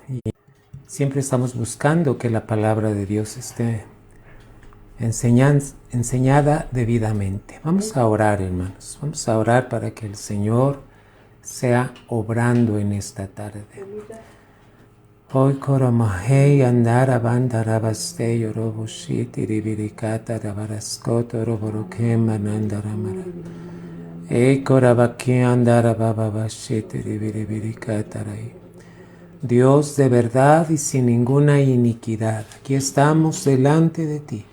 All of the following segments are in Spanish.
y siempre estamos buscando que la palabra de Dios esté enseñada debidamente. Vamos a orar, hermanos. Vamos a orar para que el Señor sea obrando en esta tarde. Hoy koramahei andara bandara baste yorobushiti ribirikata rabaraskoto roborokema nandaramara. Korabaki andara bababashiti ribirikata rai. Dios de verdad y sin ninguna iniquidad, aquí estamos delante de ti.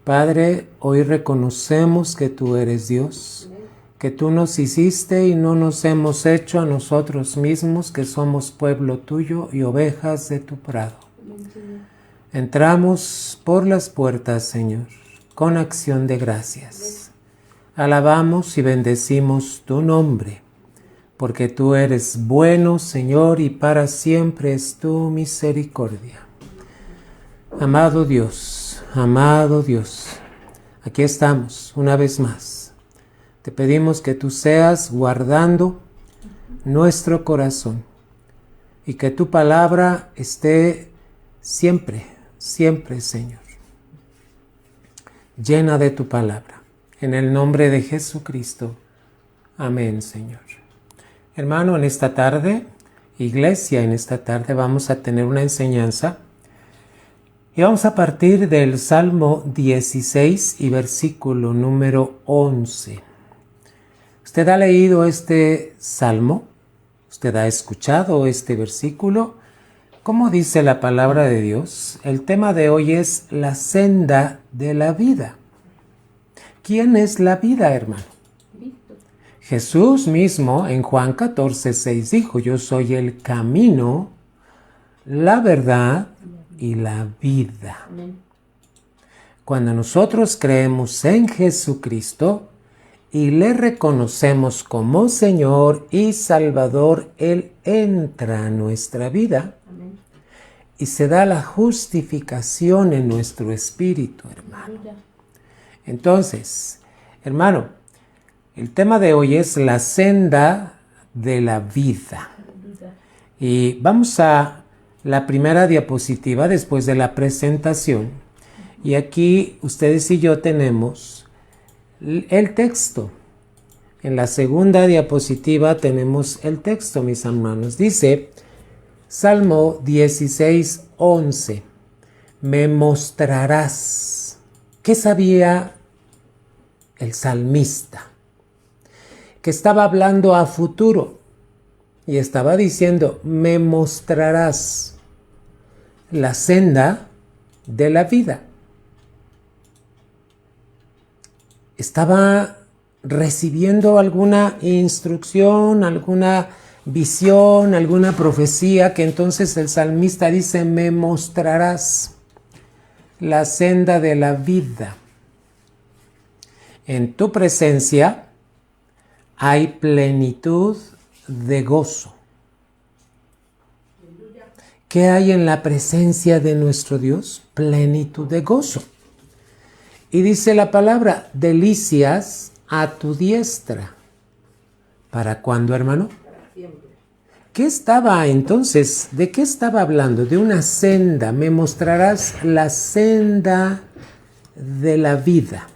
Padre, hoy reconocemos que tú eres Dios, que tú nos hiciste y no nos hemos hecho a nosotros mismos, que somos pueblo tuyo y ovejas de tu prado. Entramos por las puertas, Señor, con acción de gracias. Alabamos y bendecimos tu nombre, porque tú eres bueno, Señor, y para siempre es tu misericordia. Amado Dios, aquí estamos una vez más. Te pedimos que tú seas guardando nuestro corazón y que tu palabra esté siempre, siempre, Señor, llena de tu palabra. En el nombre de Jesucristo. Amén, Señor. Hermano, en esta tarde, iglesia, en esta tarde vamos a tener una enseñanza y vamos a partir del Salmo 16 y versículo número 11. ¿Usted ha leído este salmo? ¿Usted ha escuchado este versículo? ¿Cómo dice la palabra de Dios? El tema de hoy es la senda de la vida. ¿Quién es la vida, hermano? Jesús mismo en Juan 14:6 dijo: yo soy el camino, la verdad y la vida. Cuando nosotros creemos en Jesucristo y le reconocemos como Señor y Salvador, Él entra a nuestra vida y se da la justificación en nuestro espíritu, hermano. Entonces, hermano, el tema de hoy es la senda de la vida. Y vamos a la primera diapositiva después de la presentación. Y aquí ustedes y yo tenemos el texto. En la segunda diapositiva tenemos el texto, mis hermanos. Dice Salmo 16:11. Me mostrarás. ¿Qué sabía el salmista? Que estaba hablando a futuro y estaba diciendo: me mostrarás la senda de la vida. Estaba recibiendo alguna instrucción, alguna visión, alguna profecía, que entonces el salmista dice: me mostrarás la senda de la vida. En tu presencia hay plenitud de gozo. ¿Qué hay en la presencia de nuestro Dios? Plenitud de gozo. Y dice la palabra: delicias a tu diestra. ¿Para cuándo, hermano? Para siempre. ¿Qué estaba entonces? ¿De qué estaba hablando? De una senda. Me mostrarás la senda de la vida.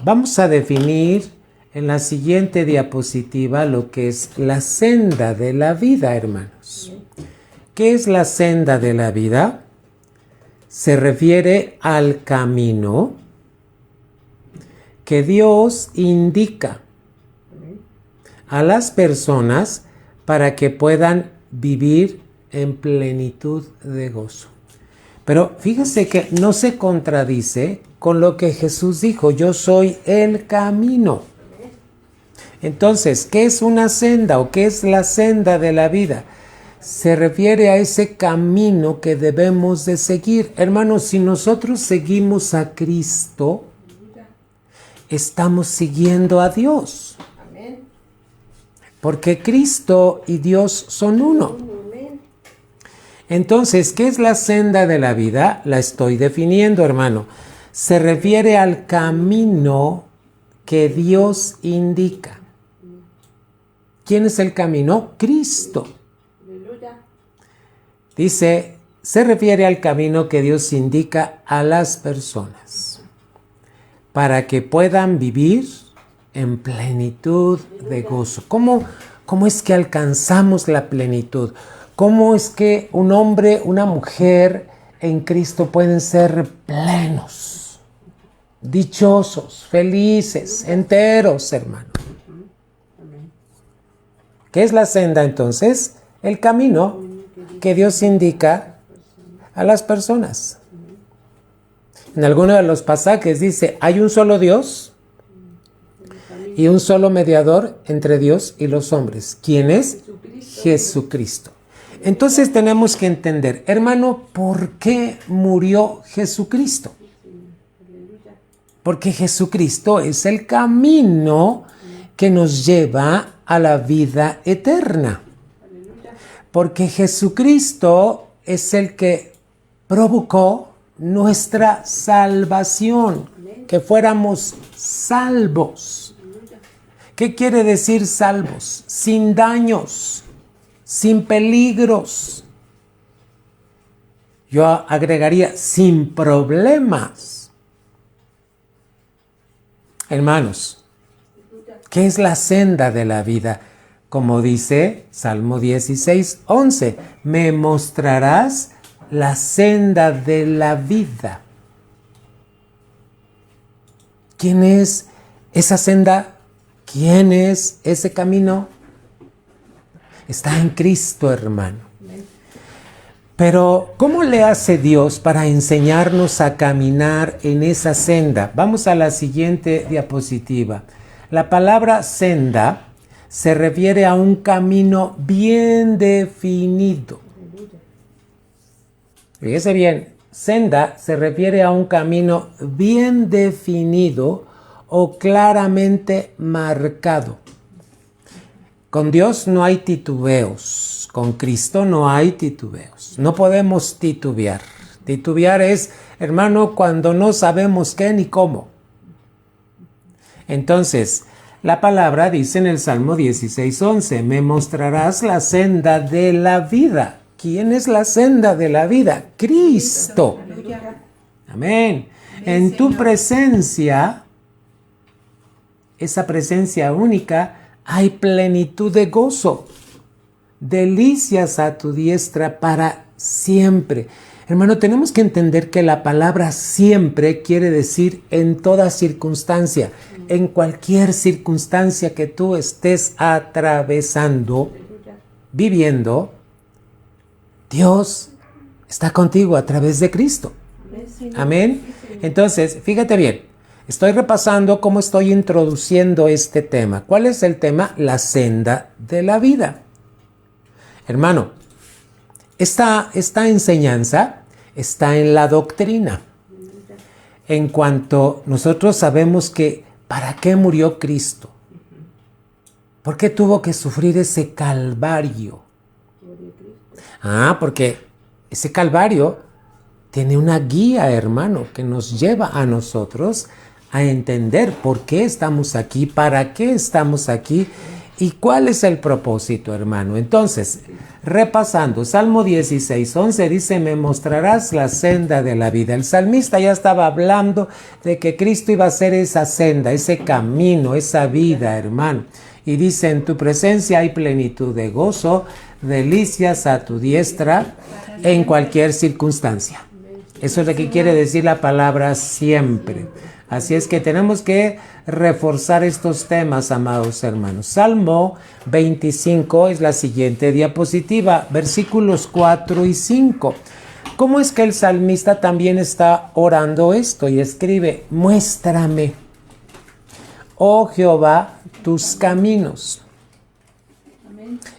Vamos a definir en la siguiente diapositiva lo que es la senda de la vida, hermanos. ¿Qué es la senda de la vida? Se refiere al camino que Dios indica a las personas para que puedan vivir en plenitud de gozo. Pero fíjese que no se contradice con lo que Jesús dijo: yo soy el camino. Entonces, ¿qué es una senda o qué es la senda de la vida? Se refiere a ese camino que debemos de seguir. Hermanos, si nosotros seguimos a Cristo, estamos siguiendo a Dios. Porque Cristo y Dios son uno. Entonces, ¿qué es la senda de la vida? La estoy definiendo, hermano. Se refiere al camino que Dios indica. ¿Quién es el camino? Cristo. Dice, se refiere al camino que Dios indica a las personas para que puedan vivir en plenitud de gozo. ¿Cómo es que alcanzamos la plenitud? ¿Cómo es que un hombre, una mujer en Cristo pueden ser plenos, dichosos, felices, enteros, hermano? ¿Qué es la senda entonces? El camino que Dios indica a las personas. En alguno de los pasajes dice, hay un solo Dios y un solo mediador entre Dios y los hombres. ¿Quién es? Jesucristo. Entonces tenemos que entender, hermano, ¿por qué murió Jesucristo? Porque Jesucristo es el camino que nos lleva a la vida eterna. Porque Jesucristo es el que provocó nuestra salvación, que fuéramos salvos. ¿Qué quiere decir salvos? Sin daños, sin peligros. Yo agregaría sin problemas. Hermanos, ¿qué es la senda de la vida? Como dice Salmo 16:11, me mostrarás la senda de la vida. ¿Quién es esa senda? ¿Quién es ese camino? Está en Cristo, hermano. Pero, ¿cómo le hace Dios para enseñarnos a caminar en esa senda? Vamos a la siguiente diapositiva. La palabra senda se refiere a un camino bien definido. Fíjese bien, senda se refiere a un camino bien definido o claramente marcado. Con Dios no hay titubeos, con Cristo no hay titubeos. No podemos titubear. Titubear es, hermano, cuando no sabemos qué ni cómo. Entonces, la palabra dice en el Salmo 16:11, me mostrarás la senda de la vida. ¿Quién es la senda de la vida? Cristo. Amén. En tu presencia, esa presencia única, hay plenitud de gozo, delicias a tu diestra para siempre. Hermano, tenemos que entender que la palabra siempre quiere decir en toda circunstancia, en cualquier circunstancia que tú estés atravesando, viviendo, Dios está contigo a través de Cristo. Amén. Entonces, fíjate bien, estoy repasando cómo estoy introduciendo este tema. ¿Cuál es el tema? La senda de la vida. Hermano, esta enseñanza está en la doctrina. En cuanto nosotros sabemos que ¿para qué murió Cristo? ¿Por qué tuvo que sufrir ese calvario? Porque ese calvario tiene una guía, hermano, que nos lleva a nosotros a entender por qué estamos aquí, para qué estamos aquí y cuál es el propósito, hermano. Entonces, repasando, Salmo 16:11 dice, me mostrarás la senda de la vida. El salmista ya estaba hablando de que Cristo iba a ser esa senda, ese camino, esa vida, hermano. Y dice, en tu presencia hay plenitud de gozo, delicias a tu diestra en cualquier circunstancia. Eso es lo que quiere decir la palabra siempre. Así es que tenemos que reforzar estos temas, amados hermanos. Salmo 25 es la siguiente diapositiva, versículos 4 y 5. ¿Cómo es que el salmista también está orando esto? Y escribe, muéstrame, oh Jehová, tus caminos.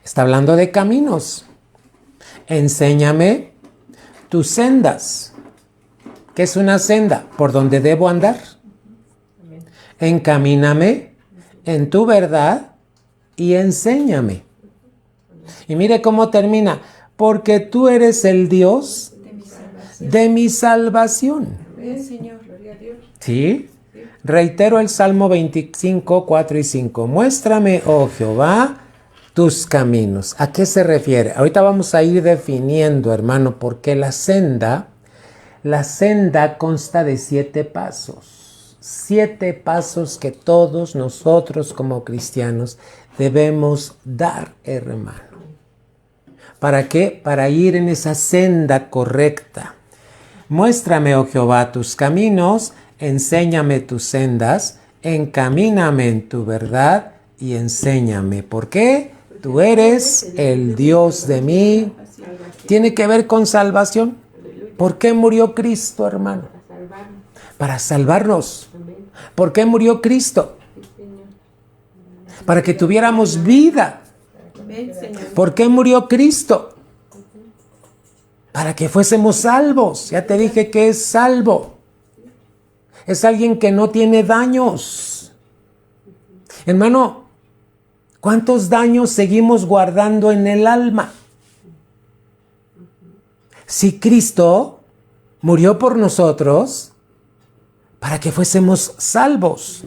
Está hablando de caminos. Enséñame tus sendas. ¿Qué es una senda? Por donde debo andar. Encamíname en tu verdad y enséñame. Y mire cómo termina. Porque tú eres el Dios de mi salvación. ¿Sí? Reitero el Salmo 25, 4 y 5. Muéstrame, oh Jehová, tus caminos. ¿A qué se refiere? Ahorita vamos a ir definiendo, hermano, porque la senda consta de 7 pasos. 7 pasos que todos nosotros como cristianos debemos dar, hermano. ¿Para qué? Para ir en esa senda correcta. Muéstrame, oh Jehová, tus caminos, enséñame tus sendas, encamíname en tu verdad y enséñame. ¿Por qué? Tú eres el Dios de mí. ¿Tiene que ver con salvación? ¿Por qué murió Cristo, hermano? Para salvarnos. ¿Por qué murió Cristo? Para que tuviéramos vida. ¿Por qué murió Cristo? Para que fuésemos salvos. Ya te dije que es salvo. Es alguien que no tiene daños. Hermano, ¿cuántos daños seguimos guardando en el alma? Si Cristo murió por nosotros para que fuésemos salvos.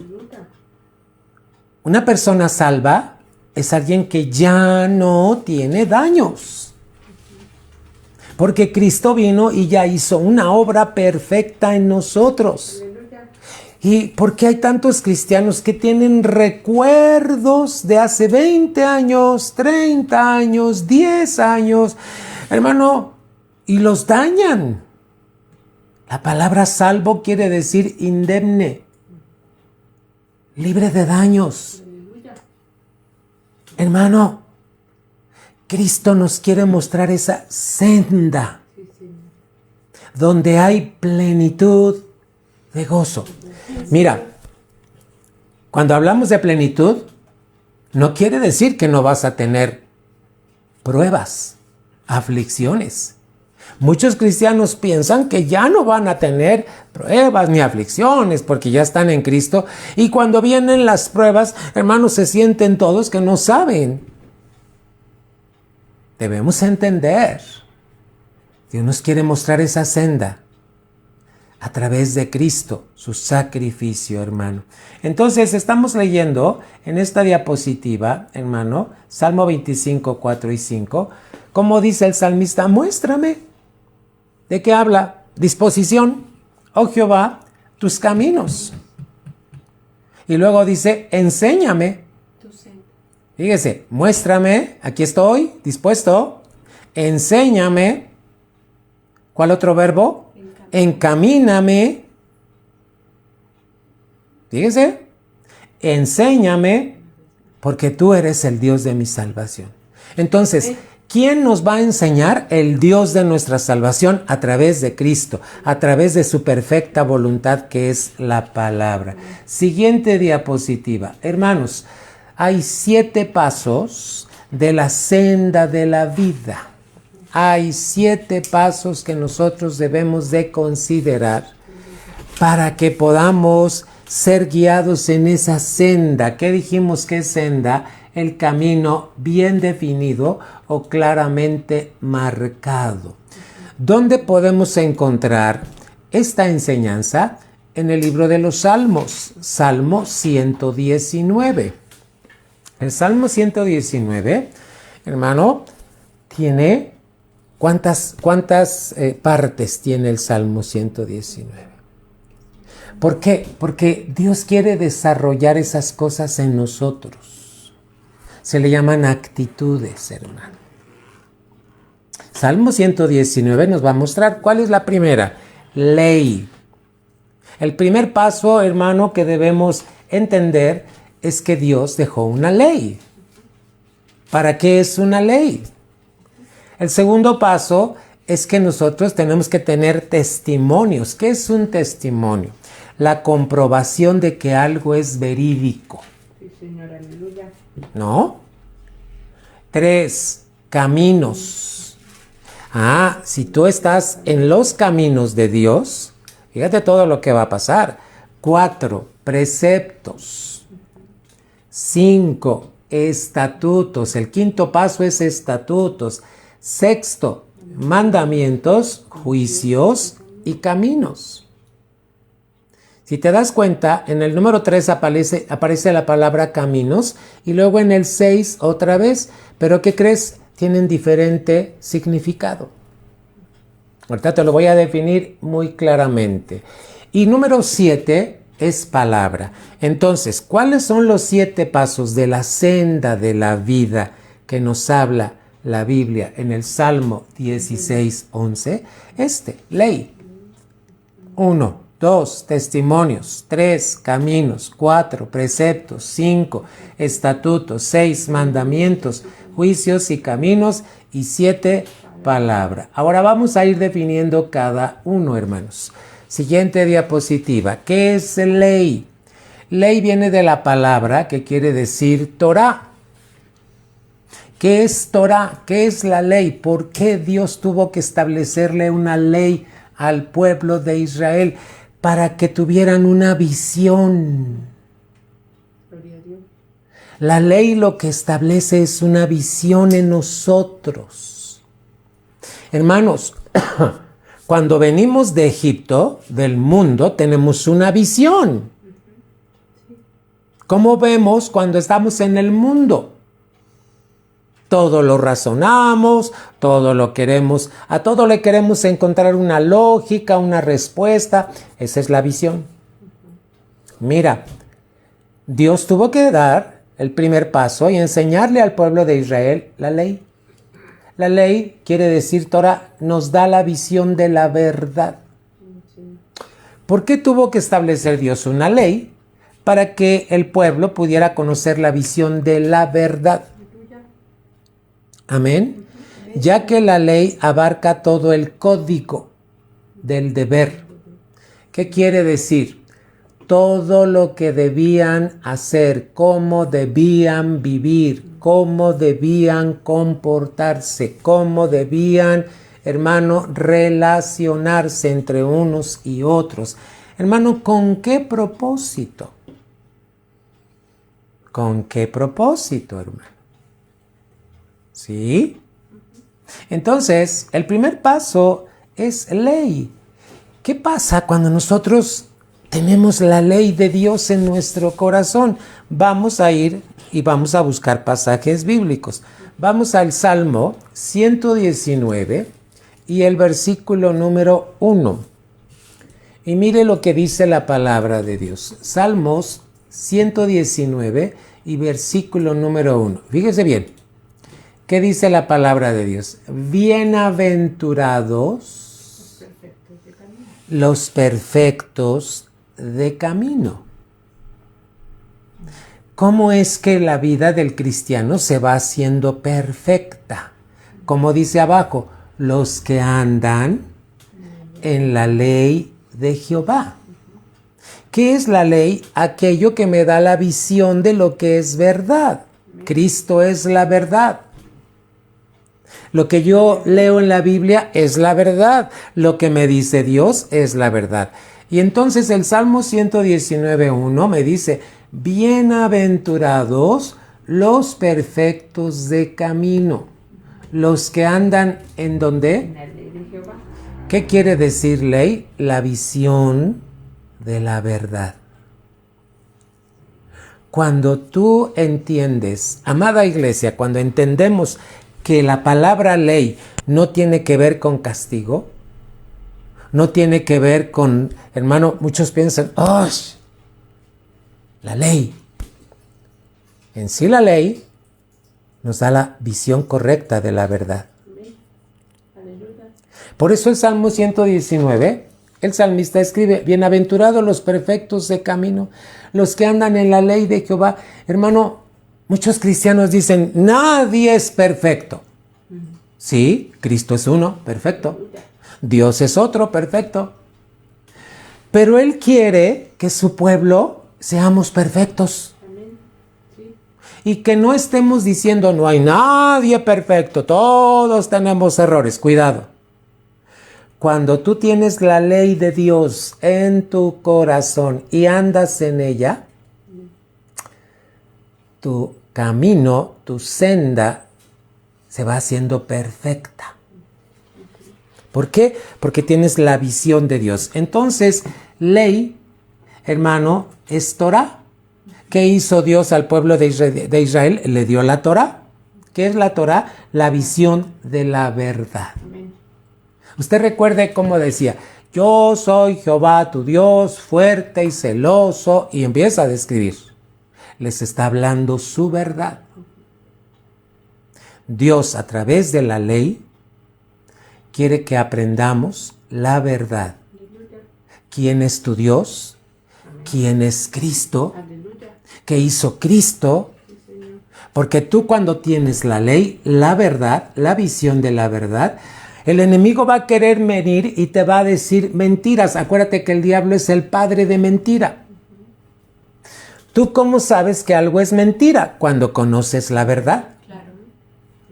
Una persona salva es alguien que ya no tiene daños. Porque Cristo vino y ya hizo una obra perfecta en nosotros. ¿Y por qué hay tantos cristianos que tienen recuerdos de hace 20 años, 30 años, 10 años, hermano, y los dañan? La palabra salvo quiere decir indemne, libre de daños. Hermano, Cristo nos quiere mostrar esa senda donde hay plenitud de gozo. Mira, cuando hablamos de plenitud, no quiere decir que no vas a tener pruebas, aflicciones. Muchos cristianos piensan que ya no van a tener pruebas ni aflicciones porque ya están en Cristo, y cuando vienen las pruebas, hermanos, se sienten todos que no saben. Debemos entender. Dios nos quiere mostrar esa senda a través de Cristo, su sacrificio, hermano. Entonces, estamos leyendo en esta diapositiva, hermano, Salmo 25, 4 y 5, como dice el salmista, muéstrame. ¿De qué habla? Disposición, oh Jehová, tus caminos. Y luego dice, enséñame. Fíjese, muéstrame, aquí estoy, dispuesto. Enséñame. ¿Cuál otro verbo? Encamíname. Fíjese, enséñame, porque tú eres el Dios de mi salvación. Entonces, ¿quién nos va a enseñar? El Dios de nuestra salvación a través de Cristo, a través de su perfecta voluntad que es la palabra. Siguiente diapositiva. Hermanos, hay 7 pasos de la senda de la vida. Hay 7 pasos que nosotros debemos de considerar para que podamos ser guiados en esa senda. ¿Qué dijimos que es senda? El camino bien definido o claramente marcado. ¿Dónde podemos encontrar esta enseñanza? En el libro de los Salmos, Salmo 119. El Salmo 119, hermano, tiene... ¿Cuántas partes tiene el Salmo 119? ¿Por qué? Porque Dios quiere desarrollar esas cosas en nosotros. Se le llaman actitudes, hermano. Salmo 119 nos va a mostrar cuál es la primera. Ley. El primer paso, hermano, que debemos entender es que Dios dejó una ley. ¿Para qué es una ley? El segundo paso es que nosotros tenemos que tener testimonios. ¿Qué es un testimonio? La comprobación de que algo es verídico. Sí, Señor, aleluya. ¿No? 3, caminos. Si tú estás en los caminos de Dios, fíjate todo lo que va a pasar. 4, preceptos. 5, estatutos. El quinto paso es estatutos. 6, mandamientos, juicios y caminos. Si te das cuenta, en el número 3 aparece la palabra caminos y luego en el 6 otra vez. Pero ¿qué crees? Tienen diferente significado. Ahorita te lo voy a definir muy claramente. Y número 7 es palabra. Entonces, ¿cuáles son los 7 pasos de la senda de la vida que nos habla la Biblia en el Salmo 16:11? Ley. 1, 2, testimonios. 3, caminos. 4, preceptos. 5, estatutos. 6, mandamientos, juicios y caminos. Y 7, palabra. Ahora vamos a ir definiendo cada uno, hermanos. Siguiente diapositiva. ¿Qué es ley? Ley viene de la palabra que quiere decir Torah. ¿Qué es Torah? ¿Qué es la ley? ¿Por qué Dios tuvo que establecerle una ley al pueblo de Israel? Para que tuvieran una visión. La ley lo que establece es una visión en nosotros. Hermanos, cuando venimos de Egipto, del mundo, tenemos una visión. ¿Cómo vemos cuando estamos en el mundo? Todo lo razonamos, todo lo queremos, a todo le queremos encontrar una lógica, una respuesta. Esa es la visión. Mira, Dios tuvo que dar el primer paso y enseñarle al pueblo de Israel la ley. La ley, quiere decir Torah, nos da la visión de la verdad. ¿Por qué tuvo que establecer Dios una ley? Para que el pueblo pudiera conocer la visión de la verdad. Amén. Ya que la ley abarca todo el código del deber. ¿Qué quiere decir? Todo lo que debían hacer, cómo debían vivir, cómo debían comportarse, cómo debían, hermano, relacionarse entre unos y otros. Hermano, ¿con qué propósito? ¿Con qué propósito, hermano? ¿Sí? Entonces, el primer paso es ley. ¿Qué pasa cuando nosotros tenemos la ley de Dios en nuestro corazón? Vamos a ir y vamos a buscar pasajes bíblicos. Vamos al Salmo 119 y el versículo número 1. Y mire lo que dice la palabra de Dios. Salmos 119 y versículo número 1. Fíjese bien. ¿Qué dice la palabra de Dios? Bienaventurados los perfectos de camino. ¿Cómo es que la vida del cristiano se va haciendo perfecta? Como dice abajo, los que andan en la ley de Jehová. ¿Qué es la ley? Aquello que me da la visión de lo que es verdad. Cristo es la verdad. Lo que yo leo en la Biblia es la verdad. Lo que me dice Dios es la verdad. Y entonces el Salmo 119:1 me dice, bienaventurados los perfectos de camino, los que andan ¿en dónde? En la ley de Jehová. ¿Qué quiere decir ley? La visión de la verdad. Cuando tú entiendes, amada iglesia, cuando entendemos que la palabra ley no tiene que ver con castigo, no tiene que ver con, hermano, muchos piensan, ¡oh! La ley. En sí la ley nos da la visión correcta de la verdad. Por eso el Salmo 119, el salmista escribe, bienaventurados los perfectos de camino, los que andan en la ley de Jehová. Hermano, muchos cristianos dicen, nadie es perfecto. Sí, Cristo es uno, perfecto. Dios es otro, perfecto. Pero Él quiere que su pueblo seamos perfectos. Y que no estemos diciendo, no hay nadie perfecto, todos tenemos errores. Cuidado. Cuando tú tienes la ley de Dios en tu corazón y andas en ella, tu camino, tu senda, se va haciendo perfecta. ¿Por qué? Porque tienes la visión de Dios. Entonces, ley hermano, es Torah. ¿Qué hizo Dios al pueblo de Israel? Le dio la Torah. ¿Qué es la Torah? La visión de la verdad. Usted recuerde cómo decía, yo soy Jehová tu Dios, fuerte y celoso, y empieza a describir. Les está hablando su verdad. Dios, a través de la ley, quiere que aprendamos la verdad. ¿Quién es tu Dios? ¿Quién es Cristo? ¿Qué hizo Cristo? Porque tú, cuando tienes la ley, la verdad, la visión de la verdad, el enemigo va a querer venir y te va a decir mentiras. Acuérdate que el diablo es el padre de mentira. ¿Tú cómo sabes que algo es mentira? Cuando conoces la verdad. Claro.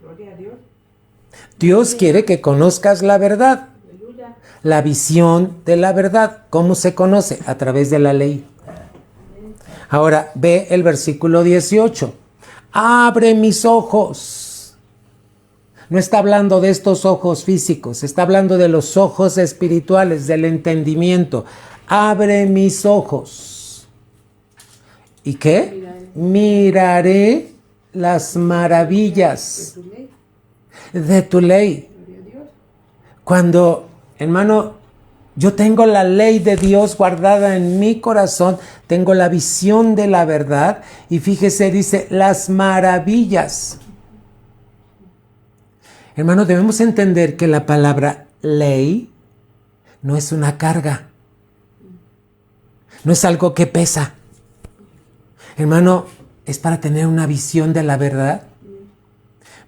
Gloria a Dios. Dios quiere que conozcas la verdad. Aleluya. La visión de la verdad. ¿Cómo se conoce? A través de la ley. Ahora ve el versículo 18. Abre mis ojos. No está hablando de estos ojos físicos, está hablando de los ojos espirituales, del entendimiento. Abre mis ojos. ¿Y qué? Miraré las maravillas de tu ley. Cuando, hermano, yo tengo la ley de Dios guardada en mi corazón, tengo la visión de la verdad, y fíjese, dice, las maravillas. Hermano, debemos entender que la palabra ley no es una carga, no es algo que pesa. Hermano, es para tener una visión de la verdad,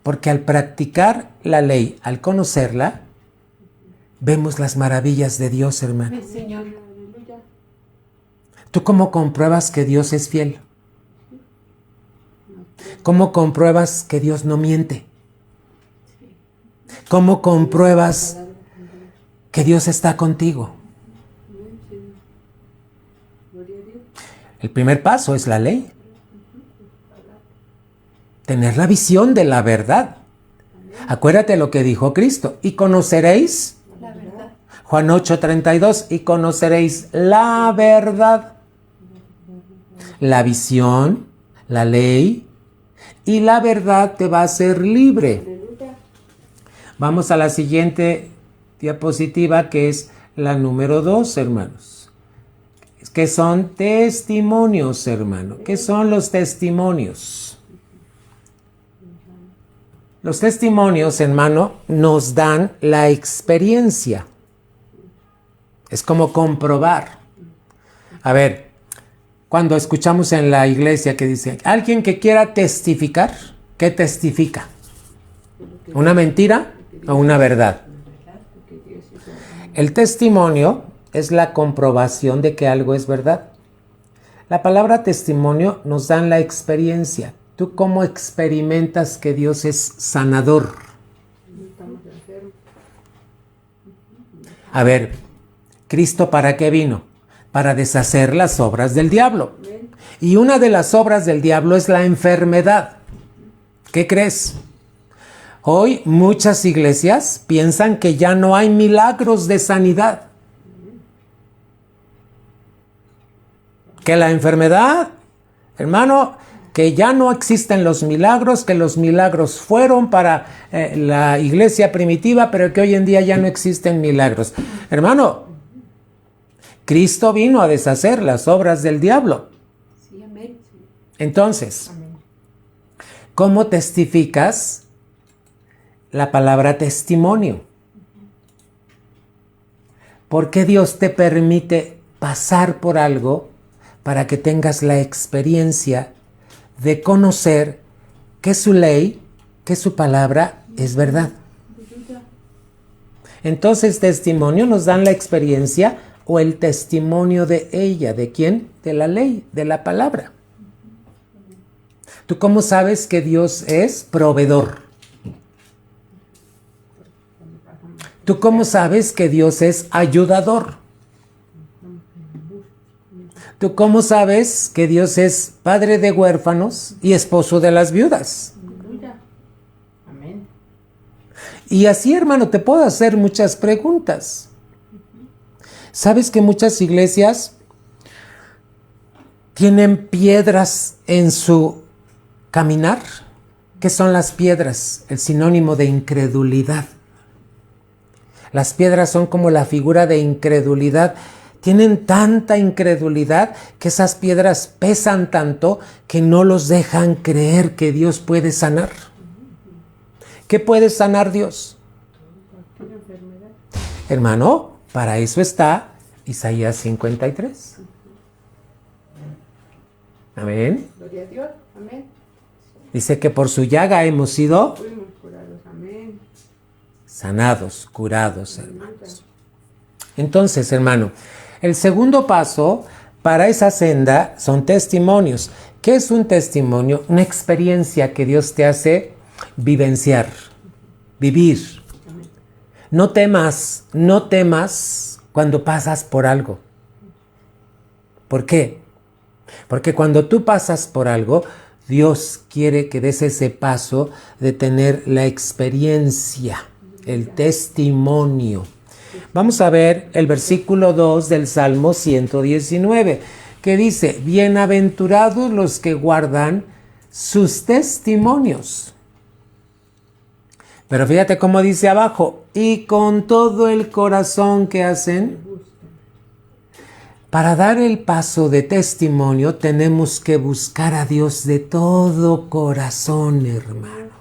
porque al practicar la ley, al conocerla, vemos las maravillas de Dios, hermano. Sí, Señor. ¿Tú cómo compruebas que Dios es fiel? ¿Cómo compruebas que Dios no miente? ¿Cómo compruebas que Dios está contigo? El primer paso es la ley. Tener la visión de la verdad. Acuérdate lo que dijo Cristo. Y conoceréis, La verdad. Juan 8:32, y conoceréis la verdad. La visión, la ley y la verdad te va a hacer libre. Aleluya. Vamos a la siguiente diapositiva, que es la número 2, hermanos. Que son testimonios, hermano. ¿Qué son los testimonios? Los testimonios, hermano, nos dan la experiencia. Es como comprobar. A ver, cuando escuchamos en la iglesia que dice, alguien que quiera testificar, ¿qué testifica? ¿Una mentira o una verdad? El testimonio es la comprobación de que algo es verdad. La palabra testimonio nos da la experiencia. ¿Tú cómo experimentas que Dios es sanador? A ver, ¿Cristo para qué vino? Para deshacer las obras del diablo. Y una de las obras del diablo es la enfermedad. ¿Qué crees? Hoy muchas iglesias piensan que ya no hay milagros de sanidad. Que la enfermedad, hermano, que ya no existen los milagros, que los milagros fueron para la iglesia primitiva, pero que hoy en día ya no existen milagros. Hermano, Cristo vino a deshacer las obras del diablo. Sí, amén. Entonces, Amén. ¿cómo testificas la palabra testimonio? ¿Por qué Dios te permite pasar por algo para que tengas la experiencia de conocer que su ley, que su palabra es verdad? Entonces, testimonio nos dan la experiencia o el testimonio de ella. ¿De quién? De la ley, de la palabra. ¿Tú cómo sabes que Dios es proveedor? ¿Tú cómo sabes que Dios es ayudador? ¿Tú cómo sabes que Dios es padre de huérfanos y esposo de las viudas? Aleluya. Amén. Y así, hermano, te puedo hacer muchas preguntas. ¿Sabes que muchas iglesias ¿Tienen piedras en su caminar? ¿Qué son las piedras? El sinónimo de incredulidad. Las piedras son como la figura de incredulidad. Tienen tanta incredulidad que esas piedras pesan tanto que no los dejan creer que Dios puede sanar. ¿Qué puede sanar Dios? Hermano, para eso está Isaías 53. Amén. Gloria a Dios. Amén. Dice que por su llaga hemos sido Fuimos curados. Amén. sanados, curados, hermanos. Entonces, hermano, el segundo paso para esa senda son testimonios. ¿Qué es un testimonio? Una experiencia que Dios te hace vivenciar, vivir. No temas cuando pasas por algo. ¿Por qué? Porque cuando tú pasas por algo, Dios quiere que des ese paso de tener la experiencia, el testimonio. Vamos a ver el versículo 2 del Salmo 119, que dice, bienaventurados los que guardan sus testimonios. Pero fíjate cómo dice abajo, y con todo el corazón que hacen. Para dar el paso de testimonio tenemos que buscar a Dios de todo corazón, hermano.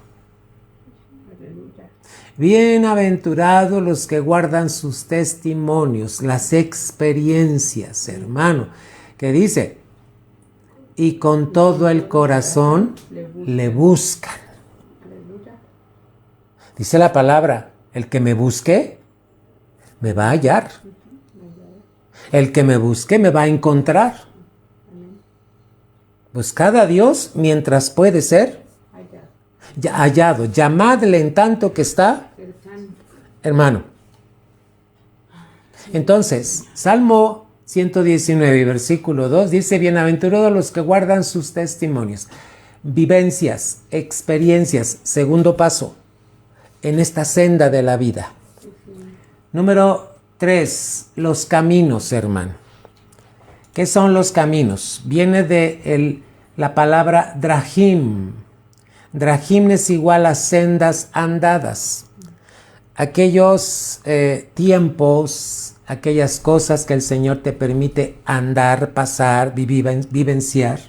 Bienaventurados los que guardan sus testimonios, las experiencias, hermano, que dice, y con todo el corazón le buscan. Dice la palabra, el que me busque, me va a hallar. El que me busque, me va a encontrar. Buscad a Dios mientras puede ser hallado. Llamadle en tanto que está, hermano. Entonces, Salmo 119, versículo 2, dice, bienaventurados los que guardan sus testimonios. Vivencias, experiencias, segundo paso en esta senda de la vida. Número 3, los caminos, hermano. ¿Qué son los caminos? Viene de la palabra drahim. Drahim es igual a sendas andadas. Aquellos tiempos, aquellas cosas que el Señor te permite andar, pasar, vivenciar.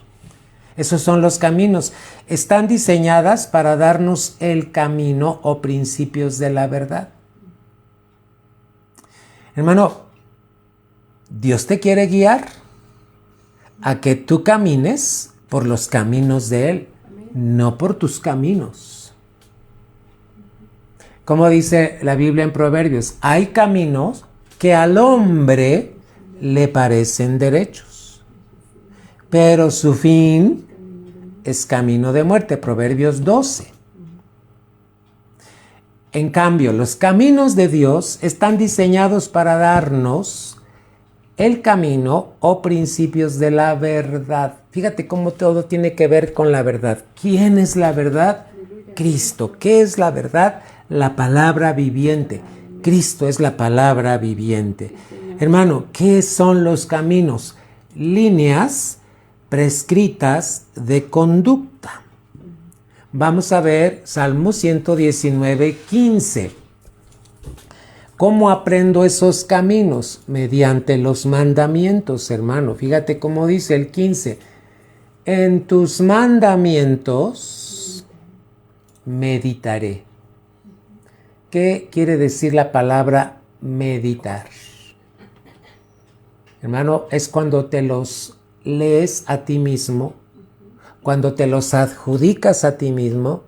Esos son los caminos. Están diseñadas para darnos el camino o principios de la verdad. Hermano, Dios te quiere guiar a que tú camines por los caminos de Él, no por tus caminos. Como dice la Biblia en Proverbios, hay caminos que al hombre le parecen derechos, pero su fin es camino de muerte. Proverbios 12. En cambio, los caminos de Dios están diseñados para darnos el camino o principios de la verdad. Fíjate cómo todo tiene que ver con la verdad. ¿Quién es la verdad? Cristo. ¿Qué es la verdad? La palabra viviente. Cristo es la palabra viviente. Hermano, ¿qué son los caminos? Líneas prescritas de conducta. Vamos a ver Salmo 119, 15. ¿Cómo aprendo esos caminos? Mediante los mandamientos, hermano. Fíjate cómo dice el 15. En tus mandamientos meditaré. ¿Qué quiere decir la palabra meditar? Hermano, es cuando te los lees a ti mismo, cuando te los adjudicas a ti mismo,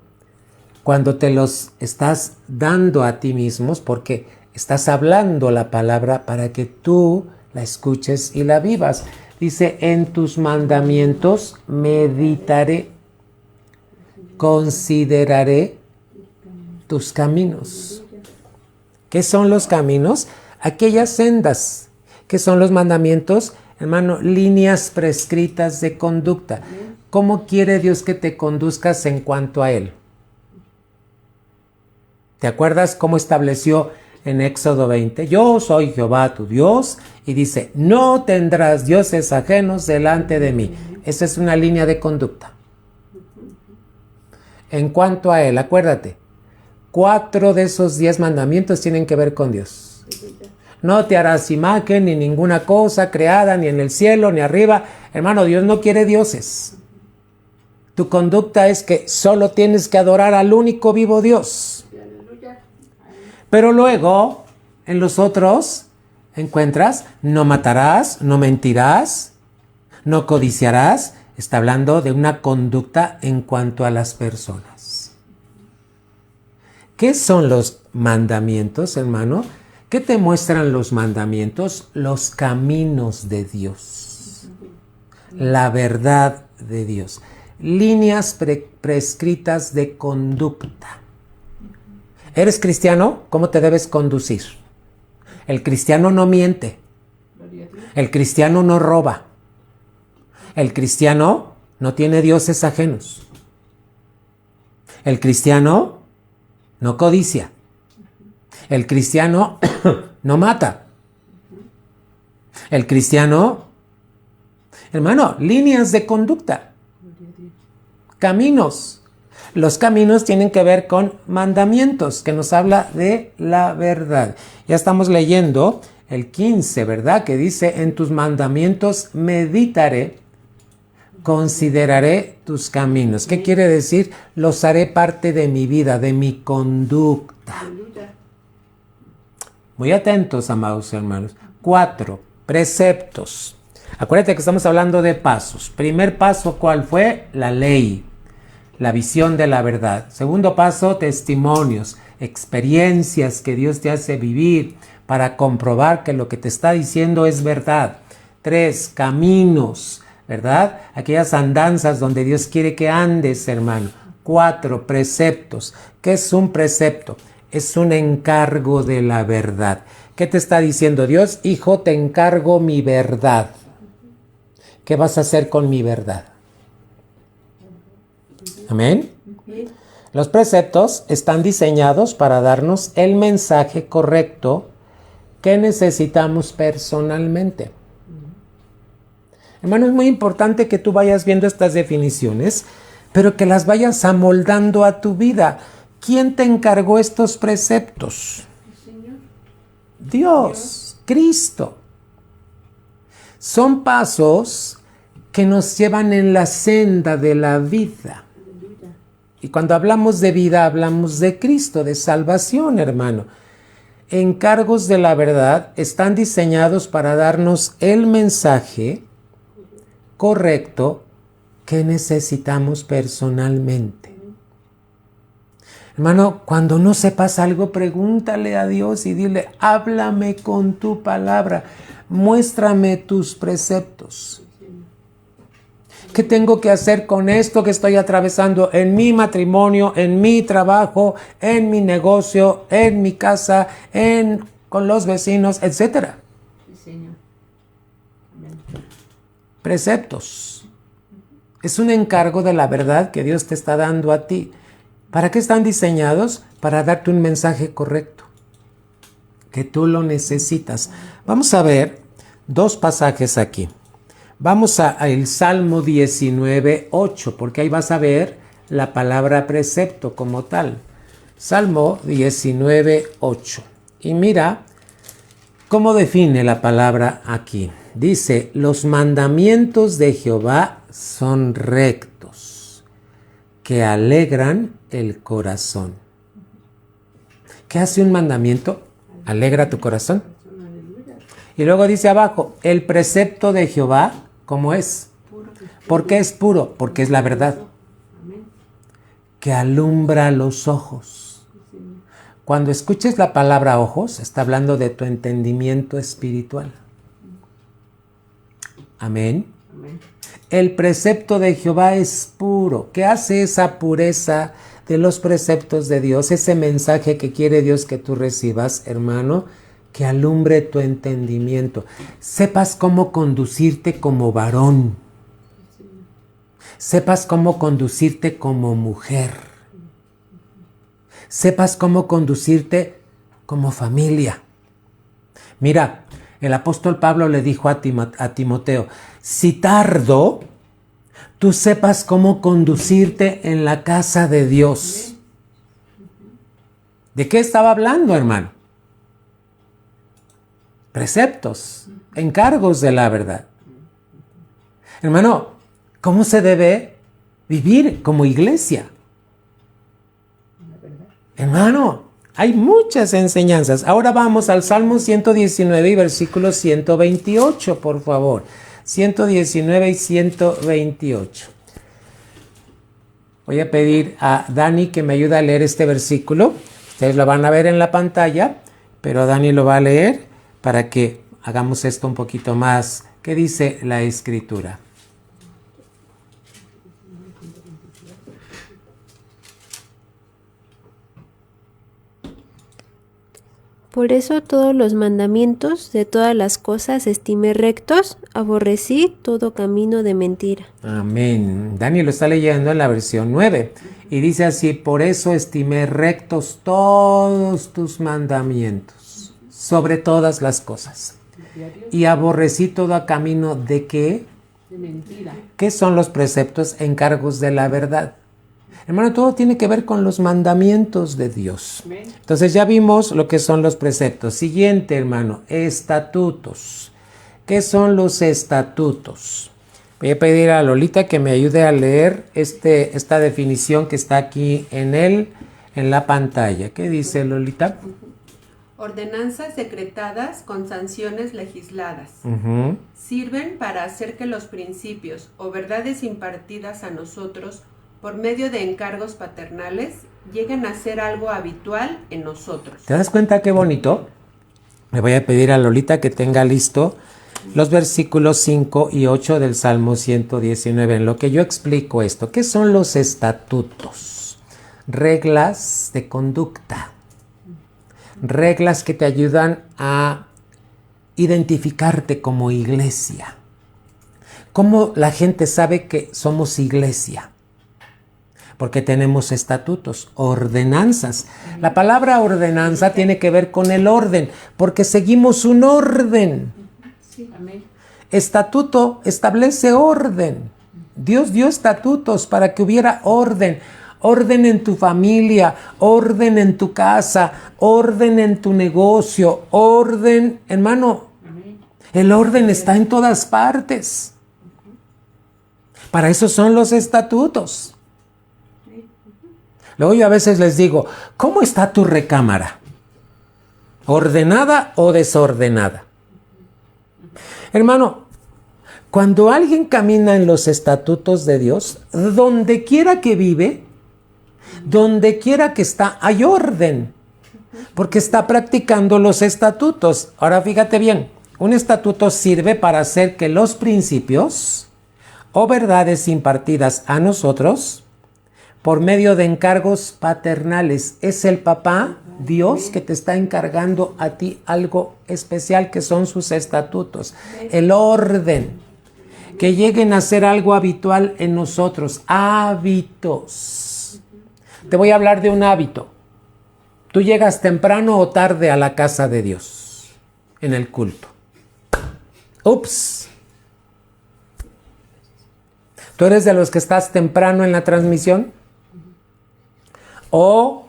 cuando te los estás dando a ti mismos, porque estás hablando la palabra para que tú la escuches y la vivas. Dice, en tus mandamientos meditaré, consideraré tus caminos. ¿Qué son los caminos? Aquellas sendas. ¿Qué son los mandamientos? Hermano, líneas prescritas de conducta. ¿Cómo quiere Dios que te conduzcas en cuanto a Él? ¿Te acuerdas cómo estableció en Éxodo 20, yo soy Jehová tu Dios, y dice, no tendrás dioses ajenos delante de mí. Esa es una línea de conducta. En cuanto a él, acuérdate, 4 de esos 10 mandamientos tienen que ver con Dios. No te harás imagen ni ninguna cosa creada, ni en el cielo, ni arriba. Hermano, Dios no quiere dioses. Tu conducta es que solo tienes que adorar al único vivo Dios. Pero luego, en los otros, encuentras, no matarás, no mentirás, no codiciarás. Está hablando de una conducta en cuanto a las personas. ¿Qué son los mandamientos, hermano? ¿Qué te muestran los mandamientos? Los caminos de Dios. La verdad de Dios. Líneas prescritas de conducta. ¿Eres cristiano? ¿Cómo te debes conducir? El cristiano no miente. El cristiano no roba. El cristiano no tiene dioses ajenos. El cristiano no codicia. El cristiano no mata. El cristiano, hermano, líneas de conducta. Caminos. Los caminos tienen que ver con mandamientos, que nos habla de la verdad. Ya estamos leyendo el 15, ¿verdad? Que dice, en tus mandamientos meditaré, consideraré tus caminos. ¿Qué quiere decir? Los haré parte de mi vida, de mi conducta. Muy atentos, amados hermanos. 4, preceptos. Acuérdate que estamos hablando de pasos. Primer paso, ¿cuál fue? La ley, la visión de la verdad. Segundo paso, testimonios, experiencias que Dios te hace vivir para comprobar que lo que te está diciendo es verdad. 3, caminos, ¿verdad? Aquellas andanzas donde Dios quiere que andes, hermano. 4, preceptos. ¿Qué es un precepto? Es un encargo de la verdad. ¿Qué te está diciendo Dios? Hijo, te encargo mi verdad. ¿Qué vas a hacer con mi verdad? Amén. Los preceptos están diseñados para darnos el mensaje correcto que necesitamos personalmente. Hermano, es muy importante que tú vayas viendo estas definiciones, pero que las vayas amoldando a tu vida. ¿Quién te encargó estos preceptos? Dios, Cristo. Son pasos que nos llevan en la senda de la vida. Y cuando hablamos de vida, hablamos de Cristo, de salvación, hermano. Encargos de la verdad están diseñados para darnos el mensaje correcto que necesitamos personalmente. Hermano, cuando no sepas algo, pregúntale a Dios y dile, háblame con tu palabra, muéstrame tus preceptos. ¿Qué tengo que hacer con esto que estoy atravesando en mi matrimonio, en mi trabajo, en mi negocio, en mi casa, con los vecinos, etcétera? Sí, Señor. Amén. Preceptos. Es un encargo de la verdad que Dios te está dando a ti. ¿Para qué están diseñados? Para darte un mensaje correcto, que tú lo necesitas. Vamos a ver 2 pasajes aquí. Vamos al Salmo 19:8, porque ahí vas a ver la palabra precepto como tal. Salmo 19:8. Y mira cómo define la palabra aquí. Dice, los mandamientos de Jehová son rectos, que alegran el corazón. ¿Qué hace un mandamiento? Alegra tu corazón. Y luego dice abajo, el precepto de Jehová, ¿cómo es? ¿Por qué es puro? Porque es la verdad. Que alumbra los ojos. Cuando escuches la palabra ojos, está hablando de tu entendimiento espiritual. Amén. El precepto de Jehová es puro. ¿Qué hace esa pureza de los preceptos de Dios? Ese mensaje que quiere Dios que tú recibas, hermano, que alumbre tu entendimiento. Sepas cómo conducirte como varón. Sepas cómo conducirte como mujer. Sepas cómo conducirte como familia. Mira, el apóstol Pablo le dijo a Timoteo, si tardo, tú sepas cómo conducirte en la casa de Dios. ¿De qué estaba hablando, hermano? Preceptos, encargos de la verdad. Hermano, ¿cómo se debe vivir como iglesia? Hermano, hay muchas enseñanzas. Ahora vamos al Salmo 119 y versículo 128, por favor. 119 y 128. Voy a pedir a Dani que me ayude a leer este versículo. Ustedes lo van a ver en la pantalla, pero Dani lo va a leer para que hagamos esto un poquito más. ¿Qué dice la Escritura? Por eso todos los mandamientos de todas las cosas estimé rectos, aborrecí todo camino de mentira. Amén. Dani lo está leyendo en la versión 9 y dice así, por eso estimé rectos todos tus mandamientos sobre todas las cosas y aborrecí todo camino de ¿qué? De mentira. ¿Qué son los preceptos? Encargos de la verdad. Hermano, todo tiene que ver con los mandamientos de Dios. Entonces ya vimos lo que son los preceptos. Siguiente, hermano, estatutos. ¿Qué son los estatutos? Voy a pedir a Lolita que me ayude a leer esta definición que está aquí en la pantalla. ¿Qué dice, Lolita? Ordenanzas decretadas con sanciones legisladas. Sirven para hacer que los principios o verdades impartidas a nosotros por medio de encargos paternales lleguen a ser algo habitual en nosotros. ¿Te das cuenta qué bonito? Le voy a pedir a Lolita que tenga listo los versículos 5 y 8 del Salmo 119, en lo que yo explico esto. ¿Qué son los estatutos? Reglas de conducta. Reglas que te ayudan a identificarte como iglesia. ¿Cómo la gente sabe que somos iglesia? Porque tenemos estatutos, ordenanzas. La palabra ordenanza tiene que ver con el orden, porque seguimos un orden. Sí, amén. Estatuto establece orden. Dios dio estatutos para que hubiera orden. Orden en tu familia, orden en tu casa, orden en tu negocio, orden, hermano. El orden está en todas partes. Para eso son los estatutos. Luego yo a veces les digo, ¿cómo está tu recámara? ¿Ordenada o desordenada? Hermano, cuando alguien camina en los estatutos de Dios, donde quiera que vive, donde quiera que está, hay orden, porque está practicando los estatutos. Ahora fíjate bien, un estatuto sirve para hacer que los principios o verdades impartidas a nosotros por medio de encargos paternales. Es el papá, Dios, que te está encargando a ti algo especial que son sus estatutos. El orden. Que lleguen a ser algo habitual en nosotros. Hábitos. Te voy a hablar de un hábito. Tú llegas temprano o tarde a la casa de Dios, en el culto. Ups. ¿Tú eres de los que estás temprano en la transmisión? ¿O